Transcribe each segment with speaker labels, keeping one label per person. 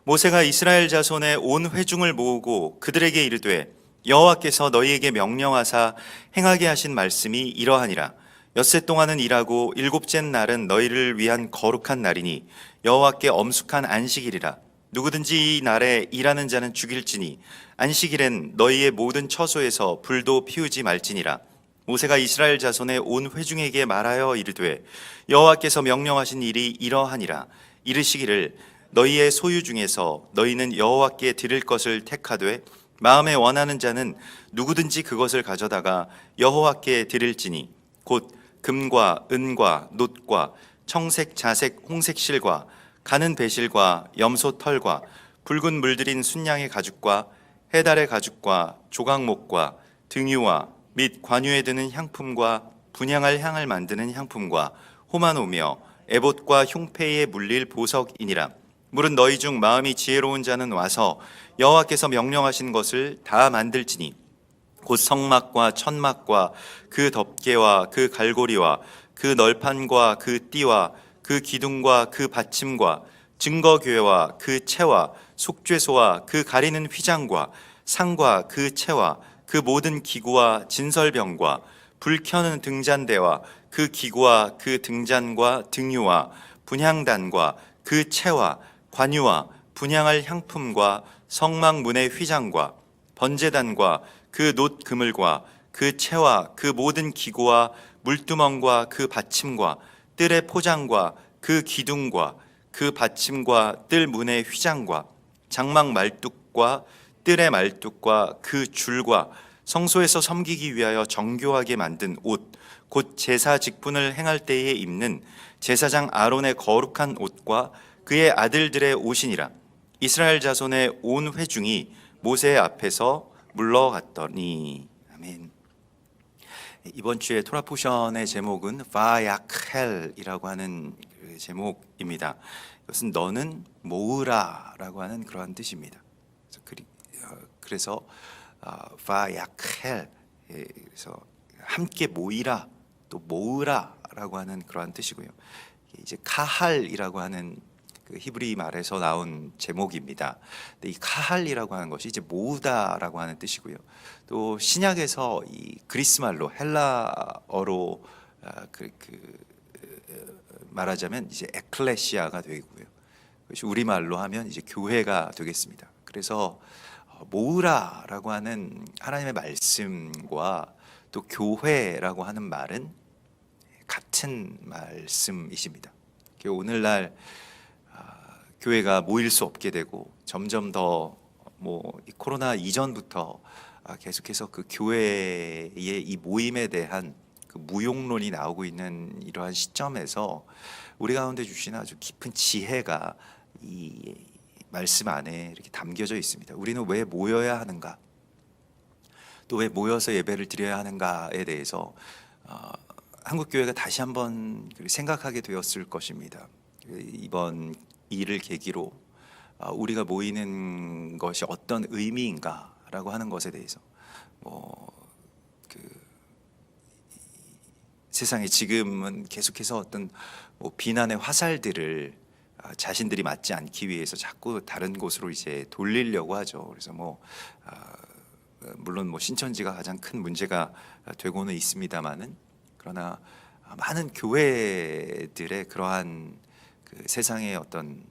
Speaker 1: 모세가 이스라엘 자손의 온 회중을 모으고 그들에게 이르되 여호와께서 너희에게 명령하사 행하게 하신 말씀이 이러하니라. 엿새 동안은 일하고 일곱째 날은 너희를 위한 거룩한 날이니 여호와께 엄숙한 안식일이라. 누구든지 이 날에 일하는 자는 죽일지니 안식일엔 너희의 모든 처소에서 불도 피우지 말지니라. 모세가 이스라엘 자손의 온 회중에게 말하여 이르되 여호와께서 명령하신 일이 이러하니라. 이르시기를 너희의 소유 중에서 너희는 여호와께 드릴 것을 택하되 마음에 원하는 자는 누구든지 그것을 가져다가 여호와께 드릴지니 곧 금과 은과 놋과 청색 자색 홍색 실과 가는 배실과 염소 털과 붉은 물들인 순양의 가죽과 해달의 가죽과 조각목과 등유와 및 관유에 드는 향품과 분향할 향을 만드는 향품과 호마노며 에봇과 흉패에 물릴 보석이니라. 물은 너희 중 마음이 지혜로운 자는 와서 여호와께서 명령하신 것을 다 만들지니 곧 성막과 천막과 그 덮개와 그 갈고리와 그 널판과 그 띠와 그 기둥과 그 받침과 증거궤와 그 채와 속죄소와 그 가리는 휘장과 상과 그 채와 그 모든 기구와 진설병과 불 켜는 등잔대와 그 기구와 그 등잔과 등유와 분향단과 그 채와 관유와 분향할 향품과 성막 문의 휘장과 번제단과 그 놋 그물과 그 채와 그 모든 기구와 물두멍과 그 받침과 뜰의 포장과 그 기둥과 그 받침과 뜰 문의 휘장과 장막 말뚝과 뜰의 말뚝과 그 줄과 성소에서 섬기기 위하여 정교하게 만든 옷, 곧 제사 직분을 행할 때에 입는 제사장 아론의 거룩한 옷과 그의 아들들의 옷이니라. 이스라엘 자손의 온 회중이 모세 앞에서 물러갔더니. 아멘. 이번 주에 토라 포션의 제목은 바야크헬이라고 하는 제목입니다. 이것은 너는 모으라라고 하는 그러한 뜻입니다. 그래서 바야크헬, 그래서 함께 모이라, 또 모으라라고 하는 그러한 뜻이고요. 이제 카할이라고 하는 그 히브리 말에서 나온 제목입니다. 근데 이 카할이라고 하는 것이 이제 모으다라고 하는 뜻이고요. 또 신약에서 이 그리스 말로 헬라어로 말하자면 이제 에클레시아가 되고요. 그것이 우리 말로 하면 이제 교회가 되겠습니다. 그래서 모으라라고 하는 하나님의 말씀과 또 교회라고 하는 말은 같은 말씀이십니다. 오늘날 교회가 모일 수 없게 되고 점점 더 이 코로나 이전부터 계속해서 그 교회의 이 모임에 대한 그 무용론이 나오고 있는 이러한 시점에서 우리 가운데 주신 아주 깊은 지혜가 이 말씀 안에 이렇게 담겨져 있습니다. 우리는 왜 모여야 하는가, 또 왜 모여서 예배를 드려야 하는가에 대해서 한국교회가 다시 한번 생각하게 되었을 것입니다. 이번 일을 계기로 우리가 모이는 것이 어떤 의미인가라고 하는 것에 대해서 세상에 지금은 계속해서 어떤 비난의 화살들을 자신들이 맞지 않기 위해서 자꾸 다른 곳으로 이제 돌리려고 하죠. 그래서 물론 신천지가 가장 큰 문제가 되고는 있습니다만은, 그러나 많은 교회들의 그러한 그 세상의 어떤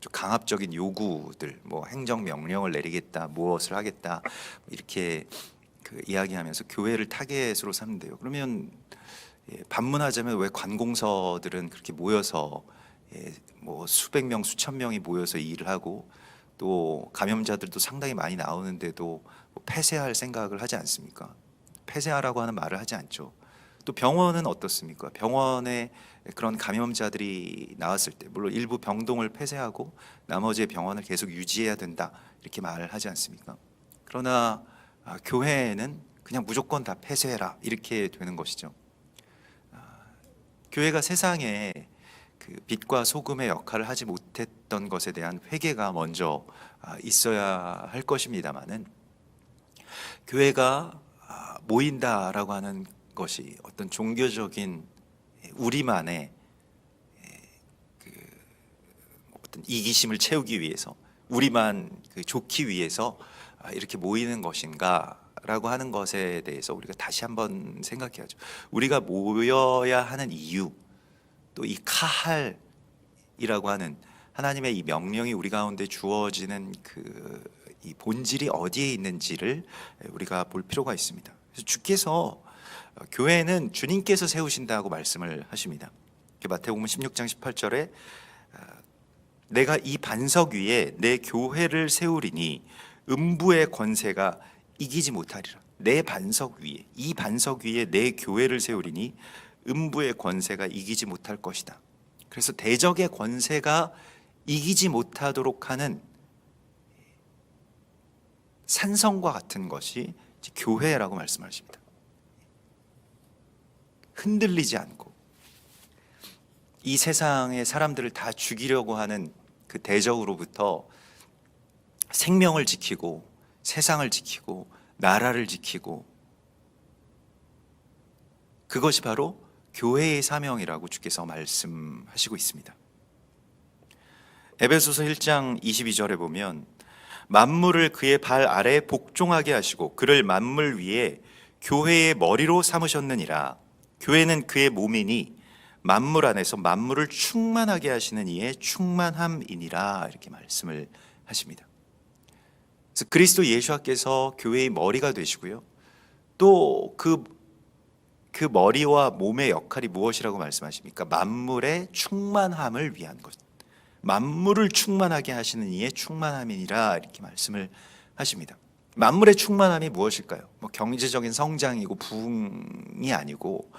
Speaker 1: 좀 강압적인 요구들, 행정 명령을 내리겠다, 무엇을 하겠다, 이렇게 이야기하면서 교회를 타겟으로 삼는데요. 그러면 반문하자면 왜 관공서들은 그렇게 모여서 수백 명, 수천 명이 모여서 일을 하고, 또 감염자들도 상당히 많이 나오는데도 폐쇄할 생각을 하지 않습니까? 폐쇄하라고 하는 말을 하지 않죠. 또 병원은 어떻습니까? 병원에 그런 감염자들이 나왔을 때 물론 일부 병동을 폐쇄하고 나머지의 병원을 계속 유지해야 된다, 이렇게 말을 하지 않습니까? 그러나 교회는 그냥 무조건 다 폐쇄해라, 이렇게 되는 것이죠. 교회가 세상에 그 빛과 소금의 역할을 하지 못했던 것에 대한 회개가 먼저 있어야 할 것입니다만은, 교회가 모인다라고 하는 것이 어떤 종교적인 우리만의 어떤 이기심을 채우기 위해서, 우리만 좋기 위해서 이렇게 모이는 것인가라고 하는 것에 대해서 우리가 다시 한번 생각해야죠. 우리가 모여야 하는 이유, 또 이 카할이라고 하는 하나님의 이 명령이 우리 가운데 주어지는 이 본질이 어디에 있는지를 우리가 볼 필요가 있습니다. 그래서 주께서 교회는 주님께서 세우신다고 말씀을 하십니다. 마태복음 16장 18절에 내가 이 반석 위에 내 교회를 세우리니 음부의 권세가 이기지 못하리라. 내 반석 위에, 이 반석 위에 내 교회를 세우리니 음부의 권세가 이기지 못할 것이다. 그래서 대적의 권세가 이기지 못하도록 하는 산성과 같은 것이 교회라고 말씀하십니다. 흔들리지 않고 이 세상의 사람들을 다 죽이려고 하는 그 대적으로부터 생명을 지키고 세상을 지키고 나라를 지키고, 그것이 바로 교회의 사명이라고 주께서 말씀하시고 있습니다. 에베소서 1장 22절에 보면 만물을 그의 발 아래 복종하게 하시고 그를 만물 위에 교회의 머리로 삼으셨느니라. 교회는 그의 몸이니 만물 안에서 만물을 충만하게 하시는 이의 충만함이니라. 이렇게 말씀을 하십니다. 그래서 그리스도 예수께서 교회의 머리가 되시고요, 또 그 머리와 몸의 역할이 무엇이라고 말씀하십니까? 만물의 충만함을 위한 것, 만물을 충만하게 하시는 이의 충만함이니라. 이렇게 말씀을 하십니다. 만물의 충만함이 무엇일까요? 경제적인 성장이고 부흥이 아니고,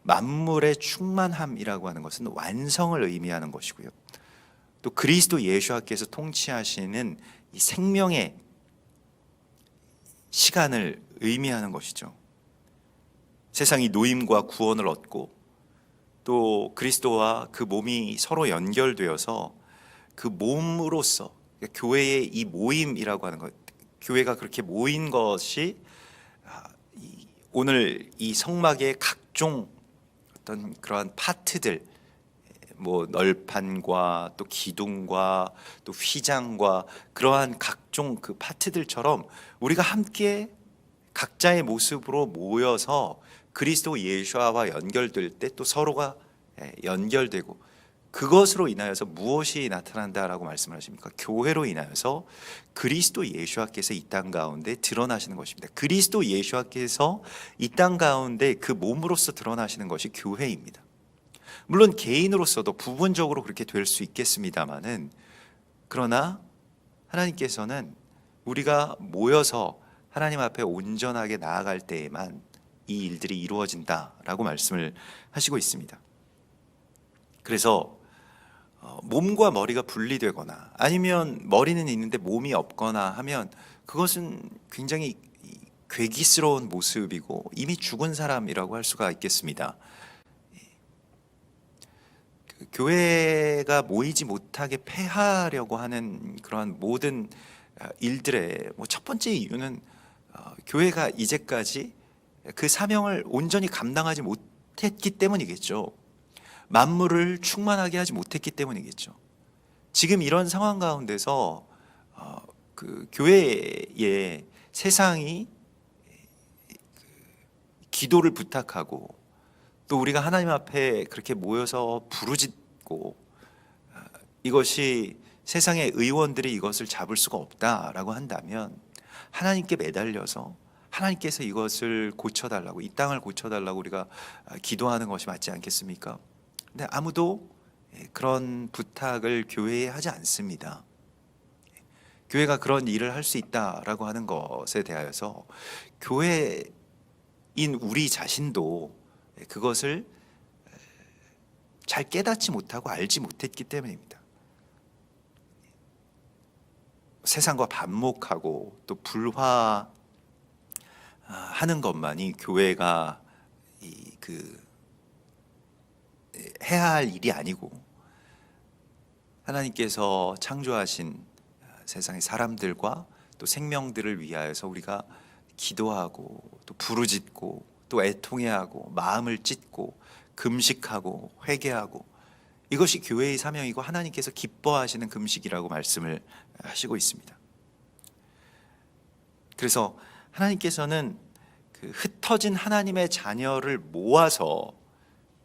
Speaker 1: 만물의 충만함이라고 하는 것은 완성을 의미하는 것이고요, 또 그리스도 예수께서 통치하시는 이 생명의 시간을 의미하는 것이죠. 세상이 노임과 구원을 얻고 또 그리스도와 그 몸이 서로 연결되어서 그 몸으로서, 교회의 이 모임이라고 하는 것, 교회가 그렇게 모인 것이 오늘 이 성막의 각종 어떤 그러한 파트들, 널판과 또 기둥과 또 휘장과 그러한 각종 그 파트들처럼 우리가 함께 각자의 모습으로 모여서 그리스도 예수와 연결될 때 또 서로가 연결되고, 그것으로 인하여서 무엇이 나타난다라고 말씀을 하십니까? 교회로 인하여서 그리스도 예수께서 이 땅 가운데 드러나시는 것입니다. 그리스도 예수께서 이 땅 가운데 그 몸으로서 드러나시는 것이 교회입니다. 물론 개인으로서도 부분적으로 그렇게 될 수 있겠습니다만은, 그러나 하나님께서는 우리가 모여서 하나님 앞에 온전하게 나아갈 때에만 이 일들이 이루어진다라고 말씀을 하시고 있습니다. 그래서 몸과 머리가 분리되거나 아니면 머리는 있는데 몸이 없거나 하면 그것은 굉장히 괴기스러운 모습이고 이미 죽은 사람이라고 할 수가 있겠습니다. 교회가 모이지 못하게 폐하려고 하는 그러한 모든 일들의 첫 번째 이유는 교회가 이제까지 그 사명을 온전히 감당하지 못했기 때문이겠죠. 만물을 충만하게 하지 못했기 때문이겠죠. 지금 이런 상황 가운데서 그 교회에 세상이 기도를 부탁하고 또 우리가 하나님 앞에 그렇게 모여서 부르짖고, 이것이 세상의 의원들이 이것을 잡을 수가 없다라고 한다면 하나님께 매달려서 하나님께서 이것을 고쳐달라고, 이 땅을 고쳐달라고 우리가 기도하는 것이 맞지 않겠습니까? 근데 아무도 그런 부탁을 교회에 하지 않습니다. 교회가 그런 일을 할 수 있다라고 하는 것에 대하여서 교회인 우리 자신도 그것을 잘 깨닫지 못하고 알지 못했기 때문입니다. 세상과 반목하고 또 불화하는 것만이 교회가 해야 할 일이 아니고, 하나님께서 창조하신 세상의 사람들과 또 생명들을 위하여서 우리가 기도하고 또 부르짖고 또 애통해하고 마음을 찢고 금식하고 회개하고 이것이 교회의 사명이고 하나님께서 기뻐하시는 금식이라고 말씀을 하시고 있습니다. 그래서 하나님께서는 그 흩어진 하나님의 자녀를 모아서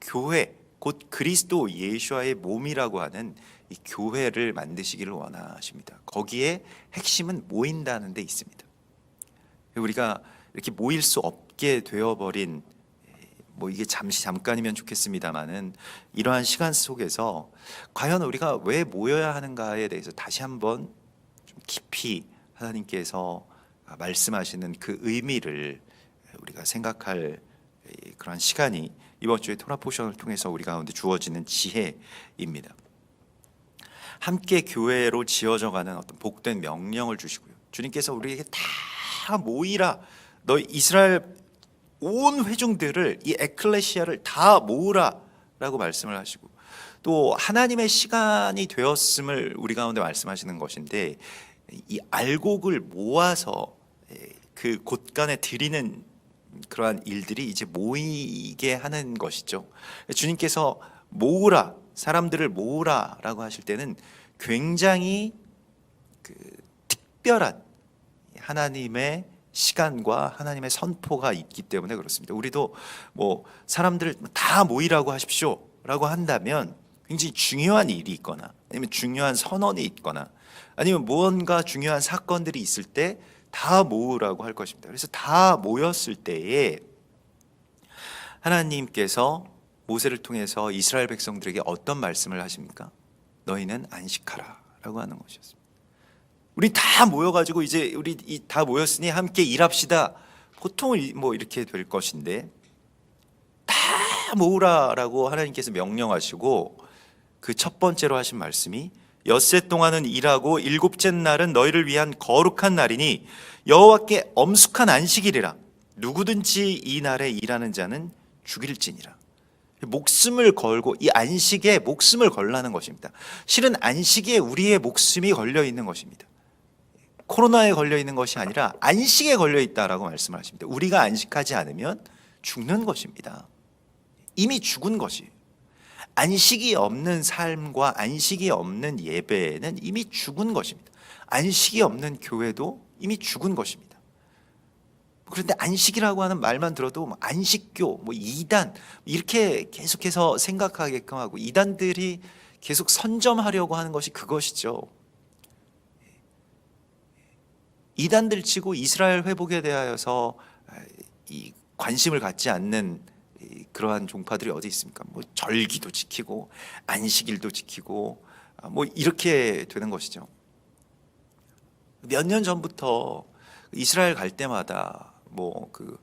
Speaker 1: 교회, 곧 그리스도 예수와의 몸이라고 하는 이 교회를 만드시기를 원하십니다. 거기에 핵심은 모인다는 데 있습니다. 우리가 이렇게 모일 수 없게 되어버린, 뭐 이게 잠깐이면 좋겠습니다만은, 이러한 시간 속에서 과연 우리가 왜 모여야 하는가에 대해서 다시 한번 좀 깊이 하나님께서 말씀하시는 그 의미를 우리가 생각할 그런 시간이 이번 주에 토라 포션을 통해서 우리 가운데 주어지는 지혜입니다. 함께 교회로 지어져가는 어떤 복된 명령을 주시고요. 주님께서 우리에게 다 모이라, 너희 이스라엘 온 회중들을, 이 에클레시아를 다 모으라라고 말씀을 하시고, 또 하나님의 시간이 되었음을 우리 가운데 말씀하시는 것인데, 이 알곡을 모아서 그 곳간에 드리는 그러한 일들이 이제 모이게 하는 것이죠. 주님께서 모으라, 사람들을 모으라라고 하실 때는 굉장히 그 특별한 하나님의 시간과 하나님의 선포가 있기 때문에 그렇습니다. 우리도 뭐 사람들 다 모이라고 하십시오라고 한다면 굉장히 중요한 일이 있거나, 아니면 중요한 선언이 있거나, 아니면 무언가 중요한 사건들이 있을 때 다 모으라고 할 것입니다. 그래서 다 모였을 때에 하나님께서 모세를 통해서 이스라엘 백성들에게 어떤 말씀을 하십니까? 너희는 안식하라 라고 하는 것이었습니다. 우리 다 모여가지고 이제 우리 다 모였으니 함께 일합시다. 보통은 뭐 이렇게 될 것인데, 다 모으라라고 하나님께서 명령하시고 그 첫 번째로 하신 말씀이 엿새 동안은 일하고 일곱째 날은 너희를 위한 거룩한 날이니 여호와께 엄숙한 안식일이라. 누구든지 이 날에 일하는 자는 죽일지니라. 목숨을 걸고, 이 안식에 목숨을 걸라는 것입니다. 실은 안식에 우리의 목숨이 걸려 있는 것입니다. 코로나에 걸려 있는 것이 아니라 안식에 걸려 있다라고 말씀을 하십니다. 우리가 안식하지 않으면 죽는 것입니다. 이미 죽은 것이에요. 안식이 없는 삶과 안식이 없는 예배는 이미 죽은 것입니다. 안식이 없는 교회도 이미 죽은 것입니다. 그런데 안식이라고 하는 말만 들어도 뭐 안식교, 뭐 이단, 이렇게 계속해서 생각하게끔 하고, 이단들이 계속 선점하려고 하는 것이 그것이죠. 이단들 치고 이스라엘 회복에 대하여서 이 관심을 갖지 않는 그러한 종파들이 어디 있습니까? 뭐 절기도 지키고 안식일도 지키고 뭐 이렇게 되는 것이죠. 몇 년 전부터 이스라엘 갈 때마다 뭐 그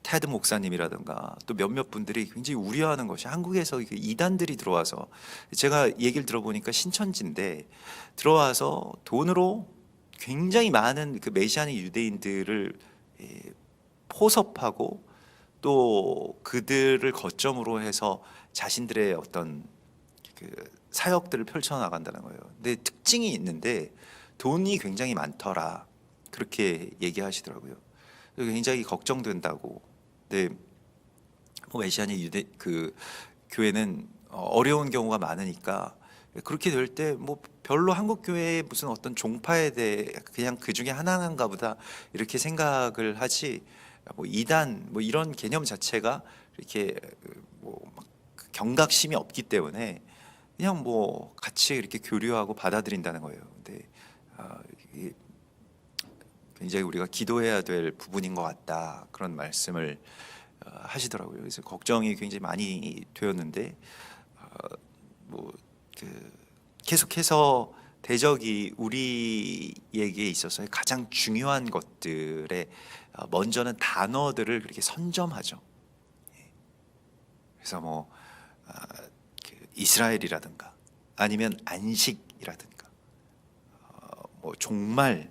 Speaker 1: 테드 목사님이라든가 또 몇몇 분들이 굉장히 우려하는 것이, 한국에서 이단들이 들어와서, 제가 얘기를 들어보니까 신천지인데 들어와서 돈으로 굉장히 많은 그 메시아닉 유대인들을 포섭하고 또 그들을 거점으로 해서 자신들의 어떤 그 사역들을 펼쳐나간다는 거예요. 근데 특징이 있는데 돈이 굉장히 많더라, 그렇게 얘기하시더라고요. 굉장히 걱정된다고. 근데 뭐 메시아닉 유대 그 교회는 어려운 경우가 많으니까, 그렇게 될 때 뭐 별로 한국 교회의 무슨 어떤 종파에 대해 그냥 그 중에 하나인가 보다 이렇게 생각을 하지, 뭐 이단 뭐 이런 개념 자체가 이렇게 뭐 막 경각심이 없기 때문에 그냥 뭐 같이 이렇게 교류하고 받아들인다는 거예요. 근데 이게 굉장히 우리가 기도해야 될 부분인 것 같다, 그런 말씀을 하시더라고요. 그래서 걱정이 굉장히 많이 되었는데, 뭐 그 계속해서 대적이 우리에게 있어서 가장 중요한 것들에 먼저는 단어들을 그렇게 선점하죠. 그래서 뭐 이스라엘이라든가 아니면 안식이라든가 뭐 종말이라든가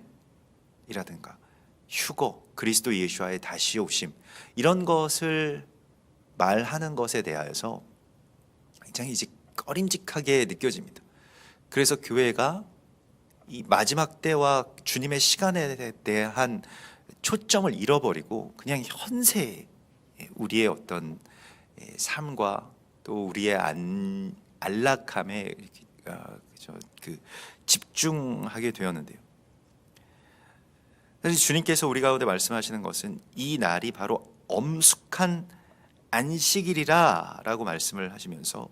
Speaker 1: 휴거, 그리스도 예수와의 다시 오심, 이런 것을 말하는 것에 대하여서 굉장히 이제 꺼림직하게 느껴집니다. 그래서 교회가 이 마지막 때와 주님의 시간에 대한 초점을 잃어버리고 그냥 현세에 우리의 어떤 삶과 또 우리의 안락함에 집중하게 되었는데요. 사실 주님께서 우리 가운데 말씀하시는 것은 이 날이 바로 엄숙한 안식일이라 라고 말씀을 하시면서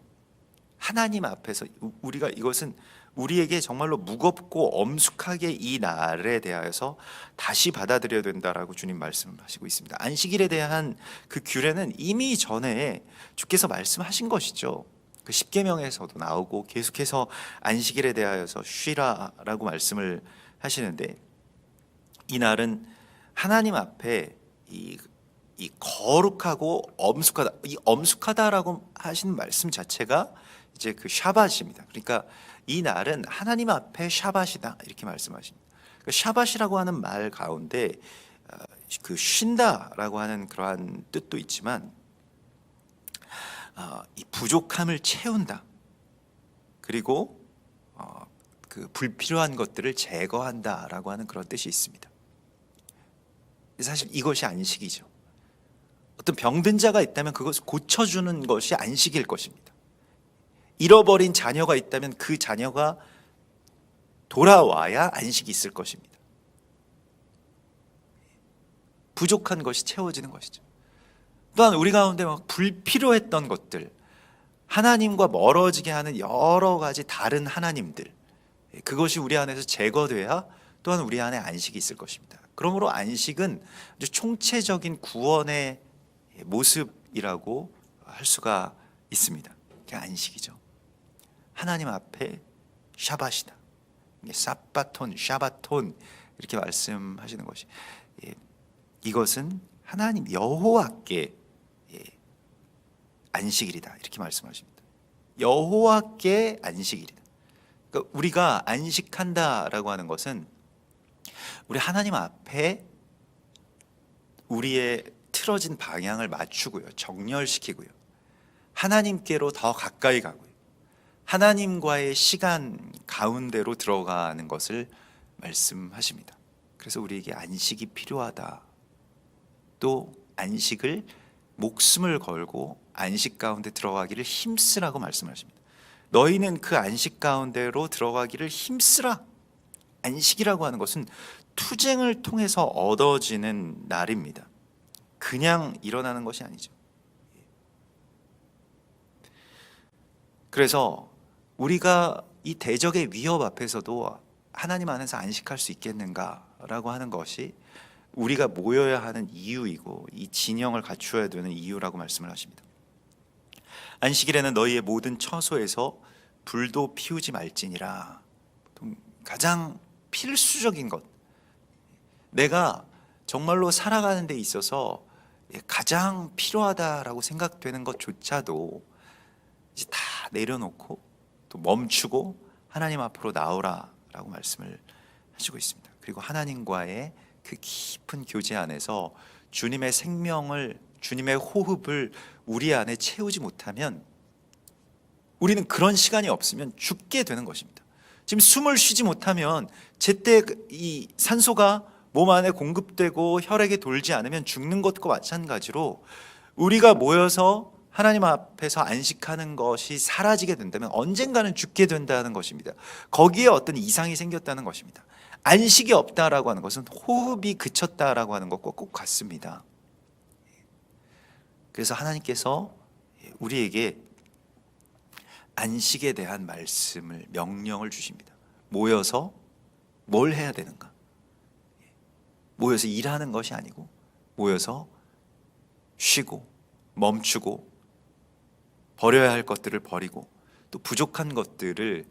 Speaker 1: 하나님 앞에서 우리가 이것은 우리에게 정말로 무겁고 엄숙하게 이 날에 대하여서 다시 받아들여야 된다라고 주님 말씀하시고 있습니다. 안식일에 대한 그 규례는 이미 전에 주께서 말씀하신 것이죠. 그 십계명에서도 나오고 계속해서 안식일에 대하여서 쉬라라고 말씀을 하시는데, 이 날은 하나님 앞에 이 거룩하고 엄숙하다, 이 엄숙하다라고 하신 말씀 자체가 이제 그 샤밧입니다. 그러니까 이 날은 하나님 앞에 샤밧이다 이렇게 말씀하십니다. 그 샤밧이라고 하는 말 가운데 그 쉰다라고 하는 그러한 뜻도 있지만 이 부족함을 채운다, 그리고 그 불필요한 것들을 제거한다라고 하는 그런 뜻이 있습니다. 사실 이것이 안식이죠. 어떤 병든 자가 있다면 그것을 고쳐주는 것이 안식일 것입니다. 잃어버린 자녀가 있다면 그 자녀가 돌아와야 안식이 있을 것입니다. 부족한 것이 채워지는 것이죠. 또한 우리 가운데 막 불필요했던 것들, 하나님과 멀어지게 하는 여러 가지 다른 하나님들, 그것이 우리 안에서 제거돼야 또한 우리 안에 안식이 있을 것입니다. 그러므로 안식은 아주 총체적인 구원의 모습이라고 할 수가 있습니다. 그게 안식이죠. 하나님 앞에 샤밧이다, 사바톤, 샤바톤 이렇게 말씀하시는 것이, 이것은 하나님 여호와께 안식일이다 이렇게 말씀하십니다. 여호와께 안식일이다. 그러니까 우리가 안식한다라고 하는 것은 우리 하나님 앞에 우리의 틀어진 방향을 맞추고요, 정렬시키고요, 하나님께로 더 가까이 가고요, 하나님과의 시간 가운데로 들어가는 것을 말씀하십니다. 그래서 우리에게 안식이 필요하다, 또 안식을 목숨을 걸고 안식 가운데 들어가기를 힘쓰라고 말씀하십니다. 너희는 그 안식 가운데로 들어가기를 힘쓰라. 안식이라고 하는 것은 투쟁을 통해서 얻어지는 날입니다. 그냥 일어나는 것이 아니죠. 그래서 우리가 이 대적의 위협 앞에서도 하나님 안에서 안식할 수 있겠는가라고 하는 것이 우리가 모여야 하는 이유이고, 이 진영을 갖추어야 되는 이유라고 말씀을 하십니다. 안식일에는 너희의 모든 처소에서 불도 피우지 말지니라. 가장 필수적인 것, 내가 정말로 살아가는 데 있어서 가장 필요하다라고 생각되는 것조차도 이제 다 내려놓고 또 멈추고 하나님 앞으로 나오라라고 말씀을 하시고 있습니다. 그리고 하나님과의 그 깊은 교제 안에서 주님의 생명을, 주님의 호흡을 우리 안에 채우지 못하면, 우리는 그런 시간이 없으면 죽게 되는 것입니다. 지금 숨을 쉬지 못하면, 제때 이 산소가 몸 안에 공급되고 혈액에 돌지 않으면 죽는 것과 마찬가지로 우리가 모여서 하나님 앞에서 안식하는 것이 사라지게 된다면 언젠가는 죽게 된다는 것입니다. 거기에 어떤 이상이 생겼다는 것입니다. 안식이 없다라고 하는 것은 호흡이 그쳤다라고 하는 것과 꼭 같습니다. 그래서 하나님께서 우리에게 안식에 대한 말씀을, 명령을 주십니다. 모여서 뭘 해야 되는가? 모여서 일하는 것이 아니고 모여서 쉬고 멈추고 버려야 할 것들을 버리고 또 부족한 것들을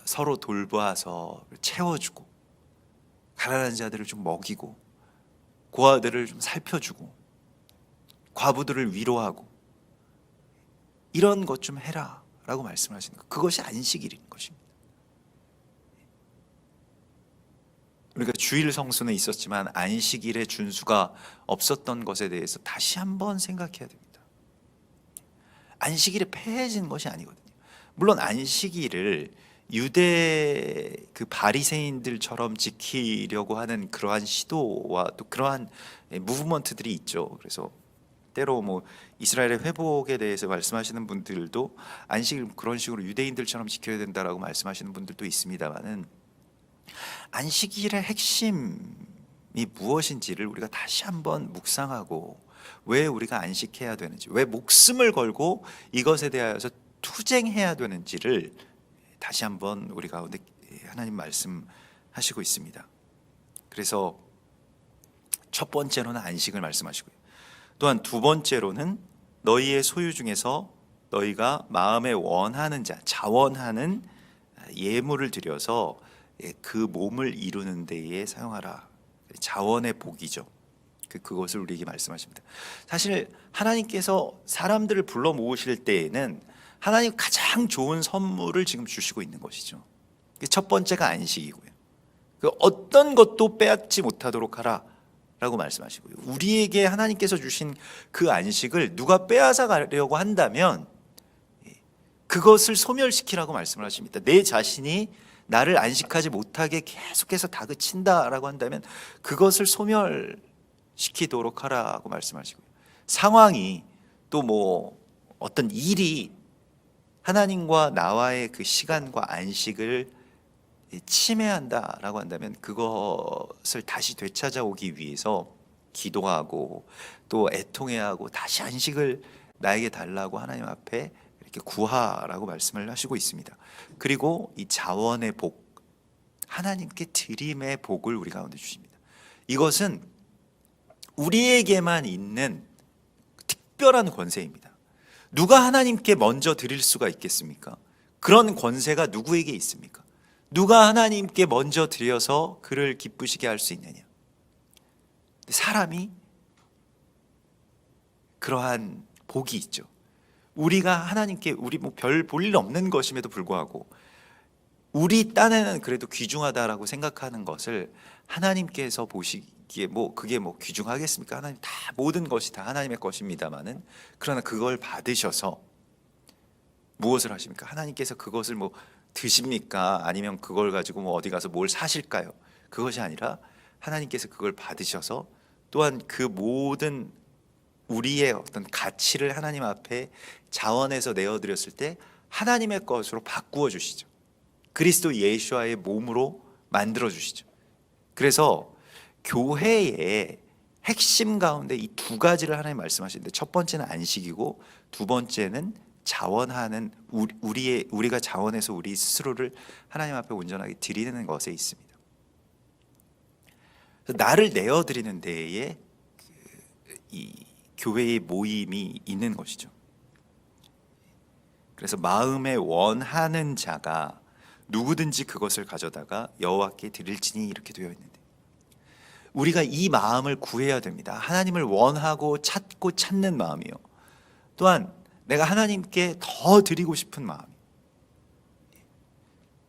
Speaker 1: 서로 돌봐서 채워주고, 가난한 자들을 좀 먹이고, 고아들을 좀 살펴주고, 과부들을 위로하고, 이런 것 좀 해라 라고 말씀하시는 것, 그것이 안식일인 것입니다. 우리가 주일 성수는 있었지만 안식일의 준수가 없었던 것에 대해서 다시 한번 생각해야 됩니다. 안식일이 폐해진 것이 아니거든요. 물론 안식일을 유대 그 바리새인들처럼 지키려고 하는 그러한 시도와 또 그러한 무브먼트들이 있죠. 그래서 때로 뭐 이스라엘의 회복에 대해서 말씀하시는 분들도 안식을 그런 식으로 유대인들처럼 지켜야 된다라고 말씀하시는 분들도 있습니다만은, 안식일의 핵심이 무엇인지를 우리가 다시 한번 묵상하고, 왜 우리가 안식해야 되는지, 왜 목숨을 걸고 이것에 대하여서 투쟁해야 되는지를 다시 한번 우리 가운데 하나님 말씀하시고 있습니다. 그래서 첫 번째로는 안식을 말씀하시고요, 또한 두 번째로는 너희의 소유 중에서 너희가 마음에 원하는 자, 자원하는 예물을 드려서 그 몸을 이루는 데에 사용하라. 자원의 복이죠. 그것을 우리에게 말씀하십니다. 사실 하나님께서 사람들을 불러 모으실 때에는 하나님 가장 좋은 선물을 지금 주시고 있는 것이죠. 첫 번째가 안식이고요, 그 어떤 것도 빼앗지 못하도록 하라 라고 말씀하시고요, 우리에게 하나님께서 주신 그 안식을 누가 빼앗아 가려고 한다면 그것을 소멸시키라고 말씀을 하십니다. 내 자신이 나를 안식하지 못하게 계속해서 다그친다라고 한다면 그것을 소멸시키도록 하라고 말씀하시고요, 상황이 또 뭐 어떤 일이 하나님과 나와의 그 시간과 안식을 침해한다라고 한다면 그것을 다시 되찾아오기 위해서 기도하고 또 애통해야 하고 다시 안식을 나에게 달라고 하나님 앞에 이렇게 구하라고 말씀을 하시고 있습니다. 그리고 이 자원의 복, 하나님께 드림의 복을 우리 가운데 주십니다. 이것은 우리에게만 있는 특별한 권세입니다. 누가 하나님께 먼저 드릴 수가 있겠습니까? 그런 권세가 누구에게 있습니까? 누가 하나님께 먼저 드려서 그를 기쁘시게 할 수 있느냐? 사람이 그러한 복이 있죠. 우리가 하나님께, 우리 뭐 별 볼 일 없는 것임에도 불구하고 우리 딴에는 그래도 귀중하다라고 생각하는 것을 하나님께서 보시기에 그게 귀중하겠습니까? 하나님 다, 모든 것이 다 하나님의 것입니다만은, 그러나 그걸 받으셔서 무엇을 하십니까? 하나님께서 그것을 드십니까? 아니면 그걸 가지고 어디 가서 뭘 사실까요? 그것이 아니라 하나님께서 그걸 받으셔서 또한 그 모든 우리의 어떤 가치를 하나님 앞에 자원해서 내어드렸을 때 하나님의 것으로 바꾸어 주시죠. 그리스도 예수와의 몸으로 만들어 주시죠. 그래서 교회의 핵심 가운데 이 두 가지를 하나님 말씀하시는데, 첫 번째는 안식이고 두 번째는 자원하는, 우리가 자원해서 우리 스스로를 하나님 앞에 온전하게 드리는 것에 있습니다. 나를 내어드리는 데에 이 교회의 모임이 있는 것이죠. 그래서 마음에 원하는 자가 누구든지 그것을 가져다가 여호와께 드릴지니 이렇게 되어 있는데, 우리가 이 마음을 구해야 됩니다. 하나님을 원하고 찾고 찾는 마음이요, 또한 내가 하나님께 더 드리고 싶은 마음,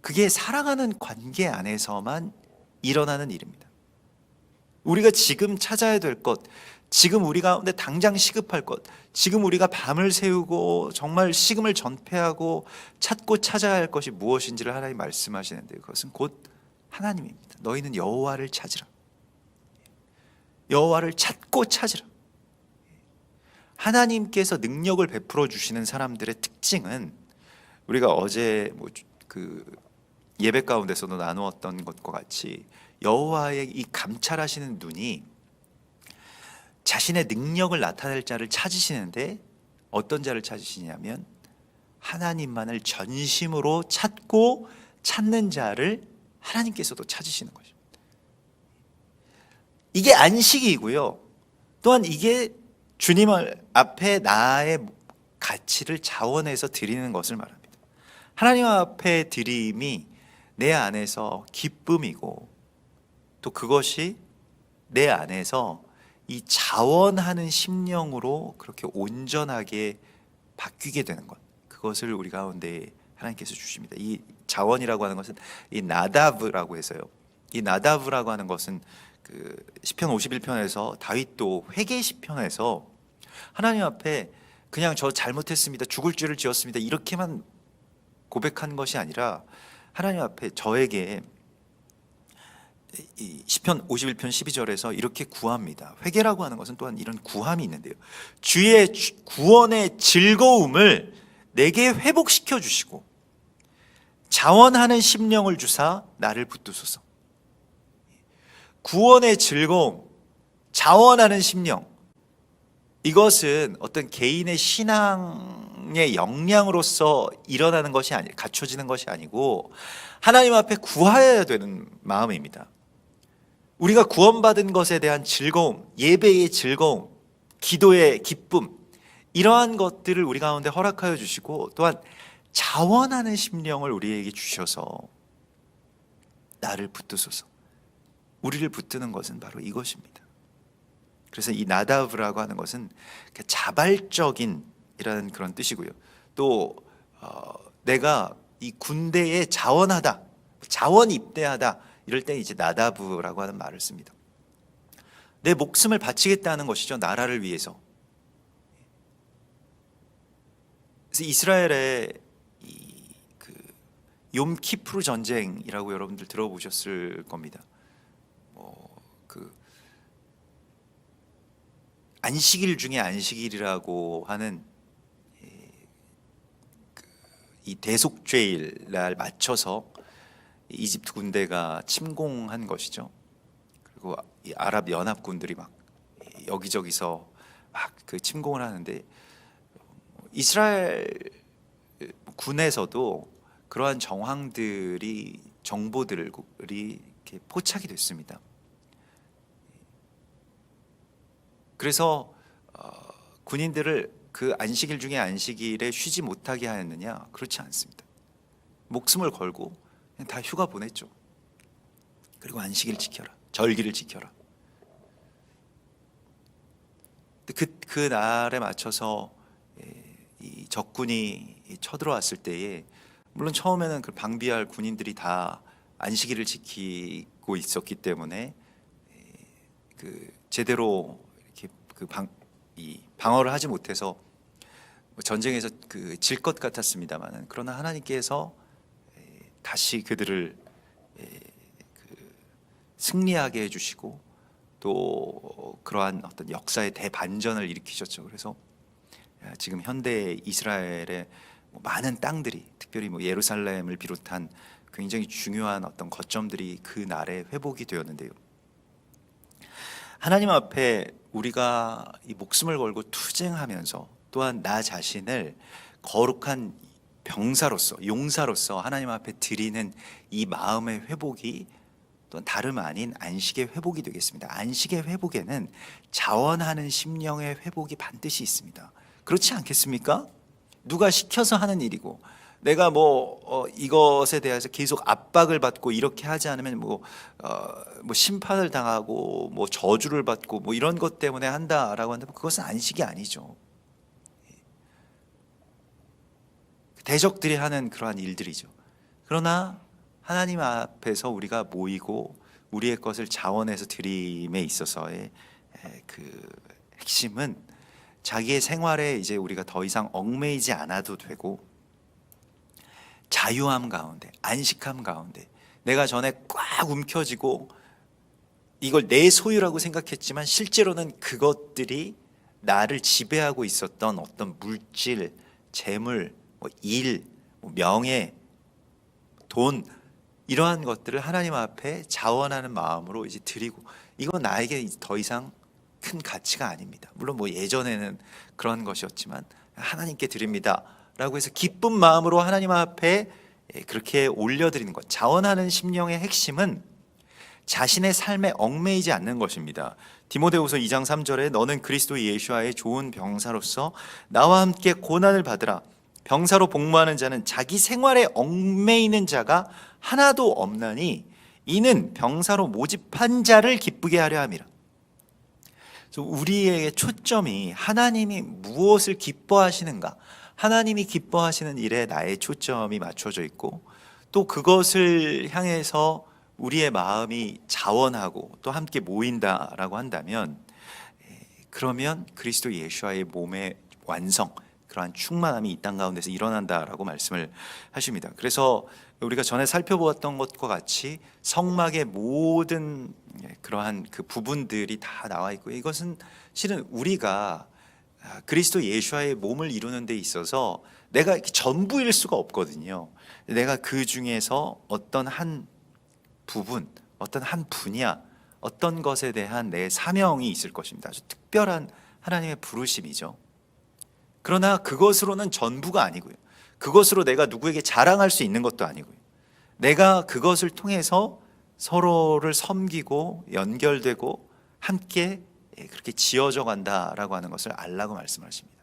Speaker 1: 그게 살아가는 관계 안에서만 일어나는 일입니다. 우리가 지금 찾아야 될 것, 지금 우리 가운데 당장 시급할 것, 지금 우리가 밤을 새우고 정말 식음을 전폐하고 찾고 찾아야 할 것이 무엇인지를 하나님 말씀하시는데, 그것은 곧 하나님입니다. 너희는 여호와를 찾으라. 여호와를 찾고 찾으라. 하나님께서 능력을 베풀어 주시는 사람들의 특징은, 우리가 어제 그 예배 가운데서도 나누었던 것과 같이 여호와의 이 감찰하시는 눈이 자신의 능력을 나타낼 자를 찾으시는데, 어떤 자를 찾으시냐면 하나님만을 전심으로 찾고 찾는 자를 하나님께서도 찾으시는 것입니다. 이게 안식이고요, 또한 이게 주님 앞에 나의 가치를 자원해서 드리는 것을 말합니다. 하나님 앞에 드림이 내 안에서 기쁨이고, 또 그것이 내 안에서 이 자원하는 심령으로 그렇게 온전하게 바뀌게 되는 것, 그것을 우리 가운데 하나님께서 주십니다. 이 자원이라고 하는 것은 이 나다브라고 해서요, 이 나다브라고 하는 것은 그 시편 51편에서 다윗도 회개 시편에서 하나님 앞에 그냥 저 잘못했습니다, 죽을 죄를 지었습니다, 이렇게만 고백한 것이 아니라 하나님 앞에 저에게
Speaker 2: 이 시편 51편 12절에서 이렇게 구합니다. 회개라고 하는 것은 또한 이런 구함이 있는데요. 주의 구원의 즐거움을 내게 회복시켜 주시고 자원하는 심령을 주사 나를 붙드소서. 구원의 즐거움, 자원하는 심령, 이것은 어떤 개인의 신앙의 역량으로서 일어나는 것이 갖춰지는 것이 아니고 하나님 앞에 구하여야 되는 마음입니다. 우리가 구원받은 것에 대한 즐거움, 예배의 즐거움, 기도의 기쁨, 이러한 것들을 우리 가운데 허락하여 주시고 또한 자원하는 심령을 우리에게 주셔서 나를 붙드소서. 우리를 붙드는 것은 바로 이것입니다. 그래서 이 나다브라고 하는 것은 자발적인 이라는 그런 뜻이고요. 또 내가 이 군대에 자원하다, 자원 입대하다 이럴 때 이제 나다브라고 하는 말을 씁니다. 내 목숨을 바치겠다는 것이죠. 나라를 위해서. 그래서 이스라엘의 그 욤키프르 전쟁이라고 여러분들 들어보셨을 겁니다. 그 안식일 중에 안식일이라고 하는 이 대속죄일 날 맞춰서 이집트 군대가 침공한 것이죠. 그리고 이 아랍 연합군들이 막 여기저기서 막 그 침공을 하는데 이스라엘 군에서도 그러한 정황들이 정보들이 이렇게 포착이 됐습니다. 그래서 군인들을 그 안식일 중에 안식일에 쉬지 못하게 하였느냐? 그렇지 않습니다. 목숨을 걸고 그냥 다 휴가 보냈죠. 그리고 안식일 지켜라, 절기를 지켜라. 그 날에 맞춰서 이 적군이 쳐들어왔을 때에 물론 처음에는 그 방비할 군인들이 다 안식일을 지키고 있었기 때문에 그 제대로 이렇게 방어를 하지 못해서 전쟁에서 질 것 같았습니다만, 그러나 하나님께서 다시 그들을 승리하게 해주시고 또 그러한 어떤 역사의 대반전을 일으키셨죠. 그래서 지금 현대 이스라엘의 많은 땅들이, 특별히 예루살렘을 비롯한 굉장히 중요한 어떤 거점들이 그 날에 회복이 되었는데요. 하나님 앞에 우리가 이 목숨을 걸고 투쟁하면서 또한 나 자신을 거룩한 병사로서, 용사로서 하나님 앞에 드리는 이 마음의 회복이 또 다름 아닌 안식의 회복이 되겠습니다. 안식의 회복에는 자원하는 심령의 회복이 반드시 있습니다. 그렇지 않겠습니까? 누가 시켜서 하는 일이고 내가 이것에 대해서 계속 압박을 받고 이렇게 하지 않으면 심판을 당하고 저주를 받고 이런 것 때문에 한다라고 한다면 그것은 안식이 아니죠. 대적들이 하는 그러한 일들이죠. 그러나 하나님 앞에서 우리가 모이고 우리의 것을 자원해서 드림에 있어서의 그 핵심은 자기의 생활에 이제 우리가 더 이상 얽매이지 않아도 되고 자유함 가운데, 안식함 가운데, 내가 전에 꽉 움켜쥐고 이걸 내 소유라고 생각했지만 실제로는 그것들이 나를 지배하고 있었던 어떤 물질, 재물, 일, 명예, 돈, 이러한 것들을 하나님 앞에 자원하는 마음으로 이제 드리고, 이건 나에게 더 이상 큰 가치가 아닙니다. 물론 예전에는 그런 것이었지만 하나님께 드립니다 라고 해서 기쁜 마음으로 하나님 앞에 그렇게 올려드리는 것, 자원하는 심령의 핵심은 자신의 삶에 얽매이지 않는 것입니다. 디모데후서 2장 3절에 너는 그리스도 예수와의 좋은 병사로서 나와 함께 고난을 받으라. 병사로 복무하는 자는 자기 생활에 얽매이는 자가 하나도 없나니 이는 병사로 모집한 자를 기쁘게 하려 함이라. 그래서 우리의 초점이 하나님이 무엇을 기뻐하시는가, 하나님이 기뻐하시는 일에 나의 초점이 맞춰져 있고 또 그것을 향해서 우리의 마음이 자원하고 또 함께 모인다라고 한다면, 그러면 그리스도 예수와의 몸의 완성, 그러한 충만함이 이 땅 가운데서 일어난다라고 말씀을 하십니다. 그래서 우리가 전에 살펴보았던 것과 같이 성막의 모든 그러한 그 부분들이 다 나와 있고, 이것은 실은 우리가 그리스도 예수와의 몸을 이루는 데 있어서 내가 전부일 수가 없거든요. 내가 그 중에서 어떤 한 부분, 어떤 한 분야, 어떤 것에 대한 내 사명이 있을 것입니다. 아주 특별한 하나님의 부르심이죠. 그러나 그것으로는 전부가 아니고요. 그것으로 내가 누구에게 자랑할 수 있는 것도 아니고요. 내가 그것을 통해서 서로를 섬기고 연결되고 함께 그렇게 지어져 간다라고 하는 것을 알라고 말씀하십니다.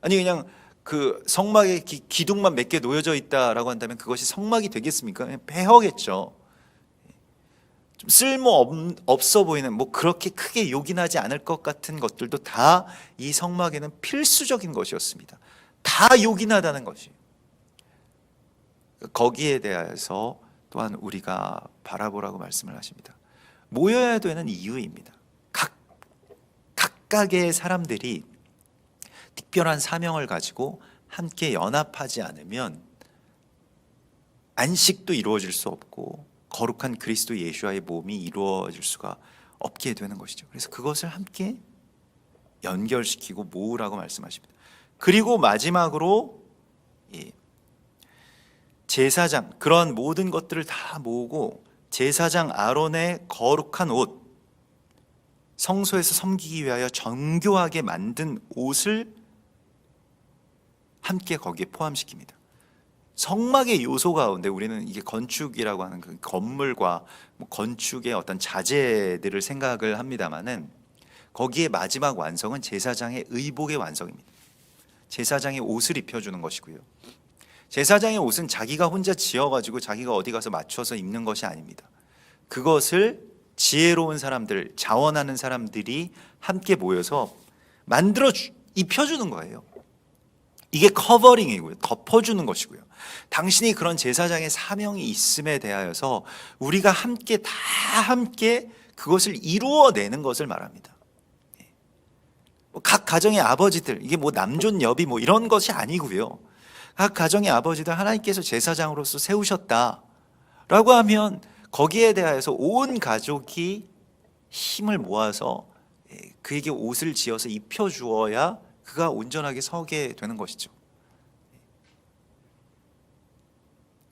Speaker 2: 아니 그냥 그 성막에 기둥만 몇 개 놓여져 있다라고 한다면 그것이 성막이 되겠습니까? 그냥 폐허겠죠. 좀 쓸모 없어 보이는, 뭐 그렇게 크게 요긴하지 않을 것 같은 것들도 다 이 성막에는 필수적인 것이었습니다. 다 요긴하다는 것이. 거기에 대해서 또한 우리가 바라보라고 말씀을 하십니다. 모여야 되는 이유입니다. 각각의 사람들이 특별한 사명을 가지고 함께 연합하지 않으면 안식도 이루어질 수 없고 거룩한 그리스도 예수와의 몸이 이루어질 수가 없게 되는 것이죠. 그래서 그것을 함께 연결시키고 모으라고 말씀하십니다. 그리고 마지막으로 제사장, 그런 모든 것들을 다 모으고 제사장 아론의 거룩한 옷, 성소에서 섬기기 위하여 정교하게 만든 옷을 함께 거기에 포함시킵니다. 성막의 요소 가운데 우리는 이게 건축이라고 하는 그 건물과 건축의 어떤 자재들을 생각을 합니다마는, 거기에 마지막 완성은 제사장의 의복의 완성입니다. 제사장의 옷을 입혀주는 것이고요. 제사장의 옷은 자기가 혼자 지어가지고 자기가 어디 가서 맞춰서 입는 것이 아닙니다. 그것을 지혜로운 사람들, 자원하는 사람들이 함께 모여서 만들어 입혀주는 거예요. 이게 커버링이고요. 덮어주는 것이고요. 당신이 그런 제사장의 사명이 있음에 대하여서 우리가 함께 다 함께 그것을 이루어내는 것을 말합니다. 각 가정의 아버지들, 이게 뭐 남존 여비 뭐 이런 것이 아니고요. 각 가정의 아버지들 하나님께서 제사장으로서 세우셨다라고 하면 거기에 대하여서 온 가족이 힘을 모아서 그에게 옷을 지어서 입혀주어야 그가 온전하게 서게 되는 것이죠.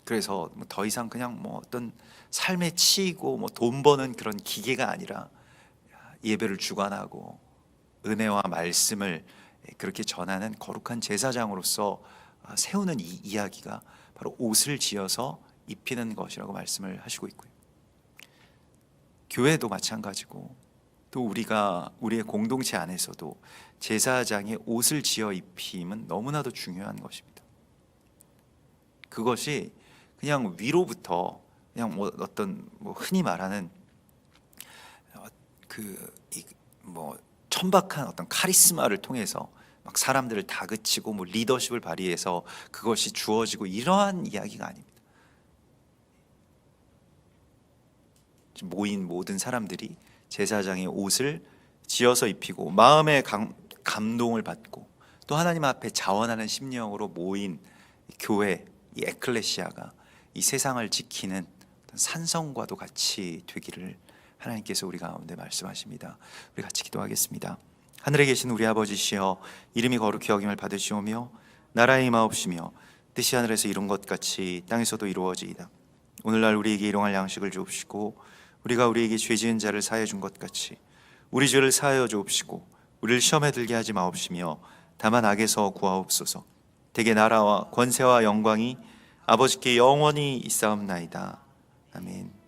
Speaker 2: 그래서 더 이상 그냥 뭐 어떤 삶에 치이고 뭐 돈 버는 그런 기계가 아니라 예배를 주관하고 은혜와 말씀을 그렇게 전하는 거룩한 제사장으로서 세우는 이 이야기가 바로 옷을 지어서 입히는 것이라고 말씀을 하시고 있고요. 교회도 마찬가지고 또 우리가 우리의 공동체 안에서도 제사장의 옷을 지어 입힘은 너무나도 중요한 것입니다. 그것이 그냥 위로부터 그냥 뭐 어떤 뭐 흔히 말하는 뭐 천박한 어떤 카리스마를 통해서 막 사람들을 다그치고 뭐 리더십을 발휘해서 그것이 주어지고 이러한 이야기가 아닙니다. 모인 모든 사람들이 제사장의 옷을 지어서 입히고 마음의 감동을 받고 또 하나님 앞에 자원하는 심령으로 모인 교회, 이 에클레시아가 이 세상을 지키는 산성과도 같이 되기를 하나님께서 우리 가운데 말씀하십니다. 우리 같이 기도하겠습니다. 하늘에 계신 우리 아버지시여, 이름이 거룩히 여김을 받으시오며 나라의 임하옵시며 뜻이 하늘에서 이룬 것 같이 땅에서도 이루어지이다. 오늘날 우리에게 일용할 양식을 주옵시고 우리가 우리에게 죄 지은 자를 사하여 준 것 같이 우리 죄를 사하여 주옵시고 우리를 시험에 들게 하지 마옵시며 다만 악에서 구하옵소서. 대개 나라와 권세와 영광이 아버지께 영원히 있사옵나이다. 아멘.